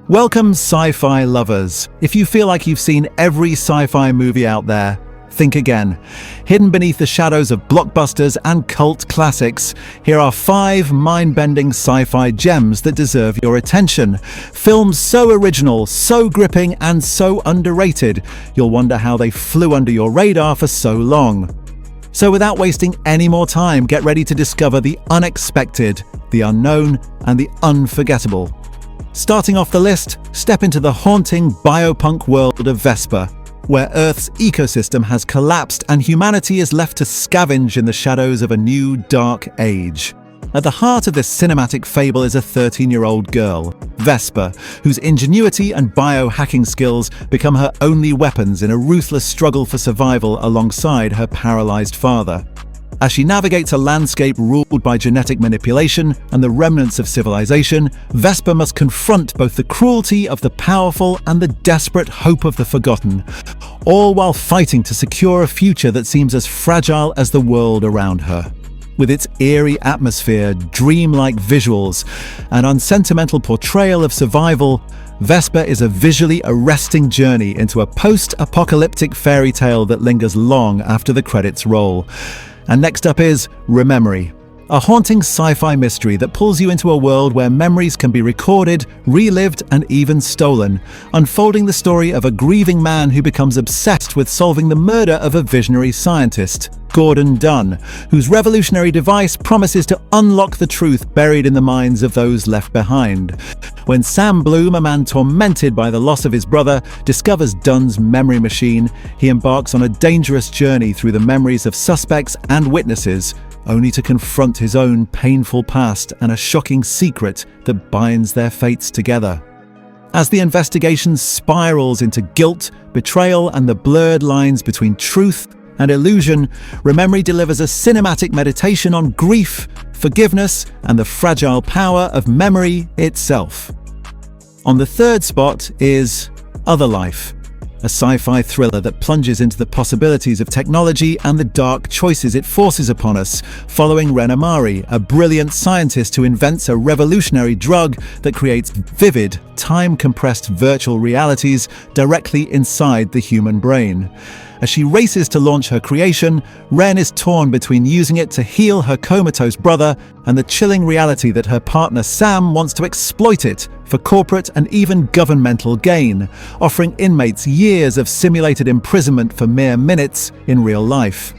Welcome, sci-fi lovers. If you feel like you've seen every sci-fi movie out there, think again. Hidden beneath the shadows of blockbusters and cult classics, here are 5 mind-bending sci-fi gems that deserve your attention. Films so original, so gripping, and so underrated, you'll wonder how they flew under your radar for so long. So without wasting any more time, get ready to discover the unexpected, the unknown, and the unforgettable. Starting off the list, step into the haunting biopunk world of Vesper, where Earth's ecosystem has collapsed and humanity is left to scavenge in the shadows of a new dark age. At the heart of this cinematic fable is a 13-year-old girl, Vesper, whose ingenuity and biohacking skills become her only weapons in a ruthless struggle for survival alongside her paralyzed father. As she navigates a landscape ruled by genetic manipulation and the remnants of civilization, Vesper must confront both the cruelty of the powerful and the desperate hope of the forgotten, all while fighting to secure a future that seems as fragile as the world around her. With its eerie atmosphere, dreamlike visuals, and unsentimental portrayal of survival, Vesper is a visually arresting journey into a post-apocalyptic fairy tale that lingers long after the credits roll. And next up is Rememory, a haunting sci-fi mystery that pulls you into a world where memories can be recorded, relived, and even stolen, unfolding the story of a grieving man who becomes obsessed with solving the murder of a visionary scientist, Gordon Dunn, whose revolutionary device promises to unlock the truth buried in the minds of those left behind. When Sam Bloom, a man tormented by the loss of his brother, discovers Dunn's memory machine, he embarks on a dangerous journey through the memories of suspects and witnesses, only to confront his own painful past and a shocking secret that binds their fates together. As the investigation spirals into guilt, betrayal, and the blurred lines between truth and illusion, Rememory delivers a cinematic meditation on grief, forgiveness, and the fragile power of memory itself. On the third spot is Otherlife, a sci-fi thriller that plunges into the possibilities of technology and the dark choices it forces upon us, following Rememory, a brilliant scientist who invents a revolutionary drug that creates vivid, time-compressed virtual realities directly inside the human brain. As she races to launch her creation, Ren is torn between using it to heal her comatose brother and the chilling reality that her partner Sam wants to exploit it for corporate and even governmental gain, offering inmates years of simulated imprisonment for mere minutes in real life.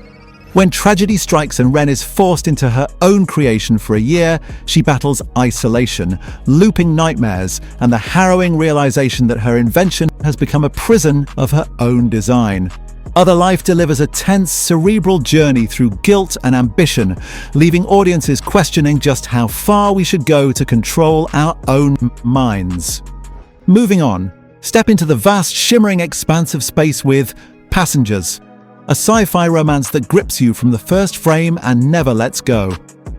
When tragedy strikes and Ren is forced into her own creation for a year, she battles isolation, looping nightmares, and the harrowing realization that her invention has become a prison of her own design. Otherlife delivers a tense, cerebral journey through guilt and ambition, leaving audiences questioning just how far we should go to control our own minds. Moving on, step into the vast, shimmering expanse of space with Passengers, a sci-fi romance that grips you from the first frame and never lets go.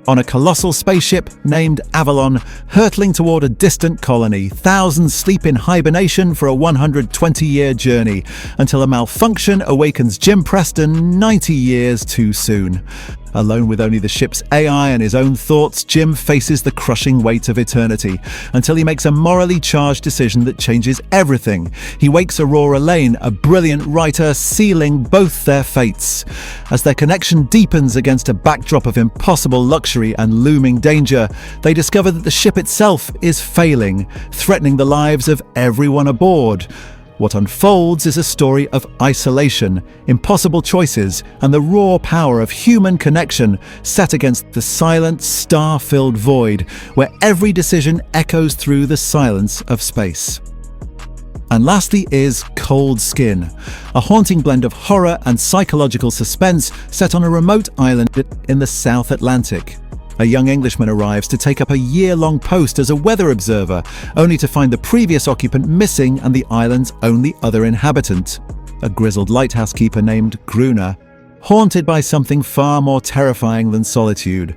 On a colossal spaceship named Avalon, hurtling toward a distant colony, thousands sleep in hibernation for a 120-year journey, until a malfunction awakens Jim Preston 90 years too soon. Alone with only the ship's AI and his own thoughts, Jim faces the crushing weight of eternity, until he makes a morally charged decision that changes everything. He wakes Aurora Lane, a brilliant writer, sealing both their fates. As their connection deepens against a backdrop of impossible luxury and looming danger, they discover that the ship itself is failing, threatening the lives of everyone aboard. What unfolds is a story of isolation, impossible choices, and the raw power of human connection set against the silent, star-filled void, where every decision echoes through the silence of space. And lastly is Cold Skin, a haunting blend of horror and psychological suspense set on a remote island in the South Atlantic. A young Englishman arrives to take up a year-long post as a weather observer, only to find the previous occupant missing and the island's only other inhabitant, a grizzled lighthouse keeper named Gruner, haunted by something far more terrifying than solitude.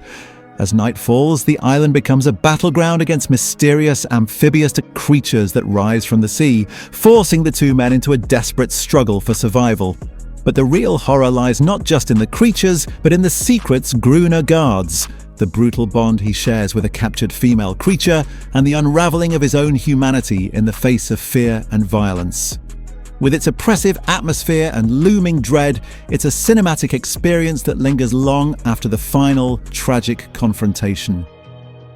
As night falls, the island becomes a battleground against mysterious amphibious creatures that rise from the sea, forcing the two men into a desperate struggle for survival. But the real horror lies not just in the creatures, but in the secrets Gruner guards, the brutal bond he shares with a captured female creature, and the unraveling of his own humanity in the face of fear and violence. With its oppressive atmosphere and looming dread, it's a cinematic experience that lingers long after the final, tragic confrontation.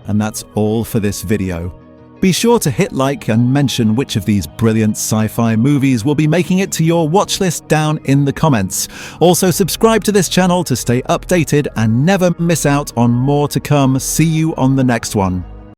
And that's all for this video. Be sure to hit like and mention which of these brilliant sci-fi movies will be making it to your watch list down in the comments. Also, subscribe to this channel to stay updated and never miss out on more to come. See you on the next one.